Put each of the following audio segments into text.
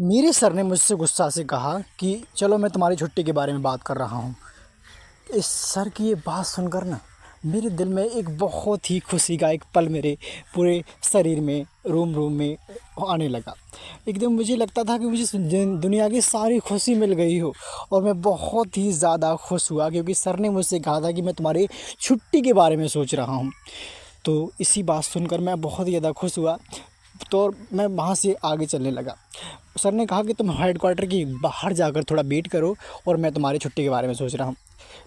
मेरे सर ने मुझसे गुस्सा से कहा कि चलो मैं तुम्हारी छुट्टी के बारे में बात कर रहा हूँ। इस सर की ये बात सुनकर ना मेरे दिल में एक बहुत ही खुशी का एक पल मेरे पूरे शरीर में रोम में आने लगा। एकदम मुझे लगता था कि मुझे दुनिया की सारी खुशी मिल गई हो। और मैं बहुत ही ज़्यादा खुश हुआ क्योंकि सर ने मुझसे कहा था कि मैं तुम्हारी छुट्टी के बारे में सोच रहा हूँ। तो इसी बात सुनकर मैं बहुत ही ज़्यादा खुश हुआ। तो मैं वहाँ से आगे चलने लगा। सर ने कहा कि तुम हेडक्वार्टर की बाहर जाकर थोड़ा वेट करो और मैं तुम्हारी छुट्टी के बारे में सोच रहा हूँ।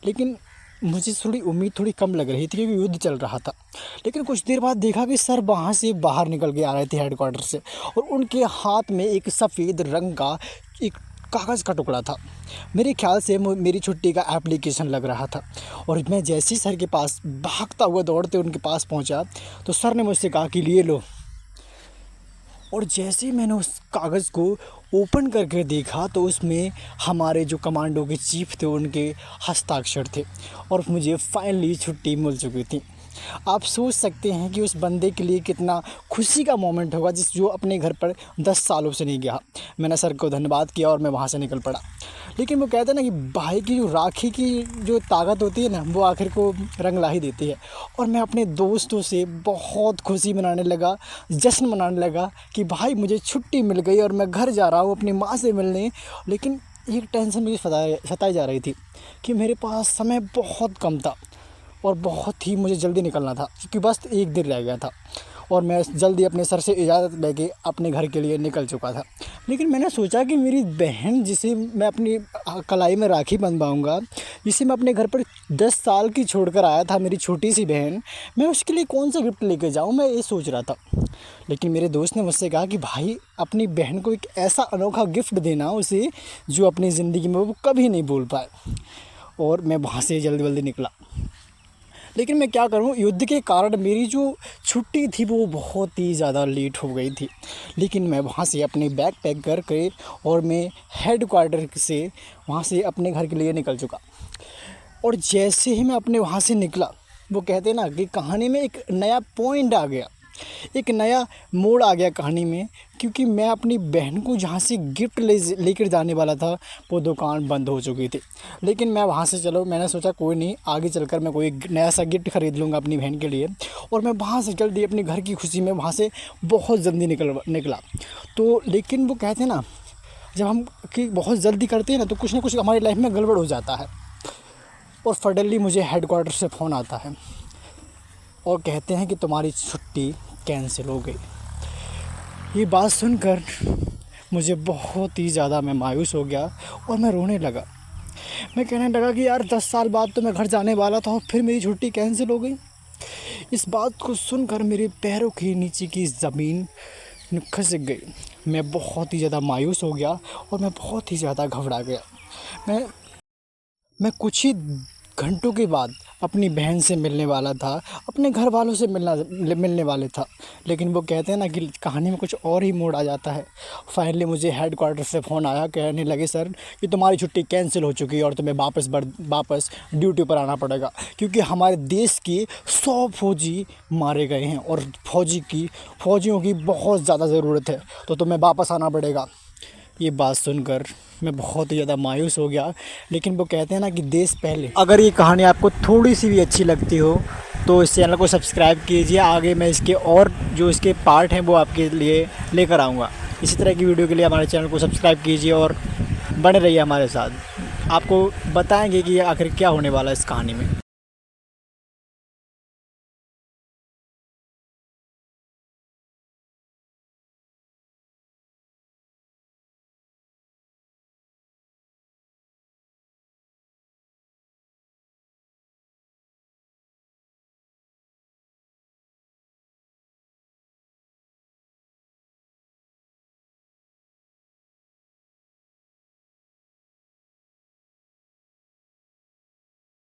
लेकिन मुझे थोड़ी उम्मीद थोड़ी कम लग रही थी क्योंकि युद्ध चल रहा था। लेकिन कुछ देर बाद देखा कि सर वहाँ से बाहर निकल के आ रहे थे हेडक्वार्टर से, और उनके हाथ में एक सफ़ेद रंग का एक कागज़ का टुकड़ा था। मेरे ख्याल से मेरी छुट्टी का एप्लीकेशन लग रहा था। और मैं जैसे ही सर के पास भागता हुआ दौड़ते उनके पास पहुंचा तो सर ने मुझसे कहा कि लिए लो। और जैसे ही मैंने उस कागज़ को ओपन करके देखा तो उसमें हमारे जो कमांडो के चीफ थे उनके हस्ताक्षर थे, और मुझे फाइनली छुट्टी मिल चुकी थी। आप सोच सकते हैं कि उस बंदे के लिए कितना खुशी का मोमेंट होगा जो अपने घर पर 10 सालों से नहीं गया। मैंने सर को धन्यवाद किया और मैं वहाँ से निकल पड़ा। लेकिन वो कहते हैं ना कि भाई की जो राखी की जो ताकत होती है ना, वो आखिर को रंग ला ही देती है। और मैं अपने दोस्तों से बहुत खुशी मनाने लगा, जश्न मनाने लगा कि भाई मुझे छुट्टी मिल गई और मैं घर जा रहा हूँ अपनी माँ से मिलने। लेकिन एक टेंशन मुझे सताई जा रही थी कि मेरे पास समय बहुत कम था और बहुत ही मुझे जल्दी निकलना था क्योंकि बस एक दिन रह गया था। और मैं जल्दी अपने सर से इजाज़त लेके अपने घर के लिए निकल चुका था। लेकिन मैंने सोचा कि मेरी बहन जिसे मैं अपनी कलाई में राखी बंधवाऊँगा, जिसे मैं अपने घर पर 10 साल की छोड़कर आया था, मेरी छोटी सी बहन, मैं उसके लिए कौन सा गिफ्ट लेके जाऊँ, मैं ये सोच रहा था। लेकिन मेरे दोस्त ने मुझसे कहा कि भाई अपनी बहन को एक ऐसा अनोखा गिफ्ट देना उसे जो अपनी ज़िंदगी में वो कभी नहीं भूल पाए। और मैं वहाँ से जल्दी निकला। लेकिन मैं क्या करूं, युद्ध के कारण मेरी जो छुट्टी थी वो बहुत ही ज़्यादा लेट हो गई थी। लेकिन मैं वहाँ से अपने बैग पैक करके और मैं हेडक्वार्टर से वहाँ से अपने घर के लिए निकल चुका। और जैसे ही मैं अपने वहाँ से निकला, वो कहते हैं ना कि कहानी में एक नया पॉइंट आ गया, एक नया मोड़ आ गया कहानी में। क्योंकि मैं अपनी बहन को जहाँ से गिफ्ट लेकर जाने वाला था वो दुकान बंद हो चुकी थी। लेकिन मैं वहाँ से मैंने सोचा कोई नहीं, आगे चलकर मैं कोई नया सा गिफ्ट ख़रीद लूँगा अपनी बहन के लिए। और मैं वहाँ से जल्दी अपने घर की खुशी में वहाँ से बहुत जल्दी निकला। तो लेकिन वो कहते हैं ना, जब हम कि बहुत जल्दी करते हैं ना तो कुछ ना कुछ हमारी लाइफ में गड़बड़ हो जाता है। और सडनली मुझे हेडक्वार्टर से फ़ोन आता है और कहते हैं कि तुम्हारी छुट्टी कैंसिल हो गई। ये बात सुनकर मुझे बहुत ही ज़्यादा मैं मायूस हो गया और मैं रोने लगा। मैं कहने लगा कि यार 10 साल बाद तो मैं घर जाने वाला था और फिर मेरी छुट्टी कैंसिल हो गई। इस बात को सुनकर मेरे पैरों के नीचे की ज़मीन खिसक गई। मैं बहुत ही ज़्यादा मायूस हो गया और मैं बहुत ही ज़्यादा घबरा गया। मैं कुछ ही घंटों के बाद अपनी बहन से मिलने वाला था, अपने घर वालों से मिलने वाले था। लेकिन वो कहते हैं ना कि कहानी में कुछ और ही मोड़ आ जाता है। फाइनली मुझे हेडक्वार्टर से फ़ोन आया, कहने लगे सर कि तुम्हारी छुट्टी कैंसिल हो चुकी है और तुम्हें वापस ड्यूटी पर आना पड़ेगा क्योंकि हमारे देश के 100 फौजी मारे गए हैं और फौजियों की बहुत ज़्यादा ज़रूरत है, तो तुम्हें वापस आना पड़ेगा। ये बात सुनकर मैं बहुत ही ज़्यादा मायूस हो गया। लेकिन वो कहते हैं ना कि देश पहले। अगर ये कहानी आपको थोड़ी सी भी अच्छी लगती हो तो इस चैनल को सब्सक्राइब कीजिए। आगे मैं इसके और जो इसके पार्ट हैं वो आपके लिए लेकर आऊँगा। इसी तरह की वीडियो के लिए हमारे चैनल को सब्सक्राइब कीजिए और बने रहिए हमारे साथ। आपको बताएंगे कि आखिर क्या होने वाला है इस कहानी में।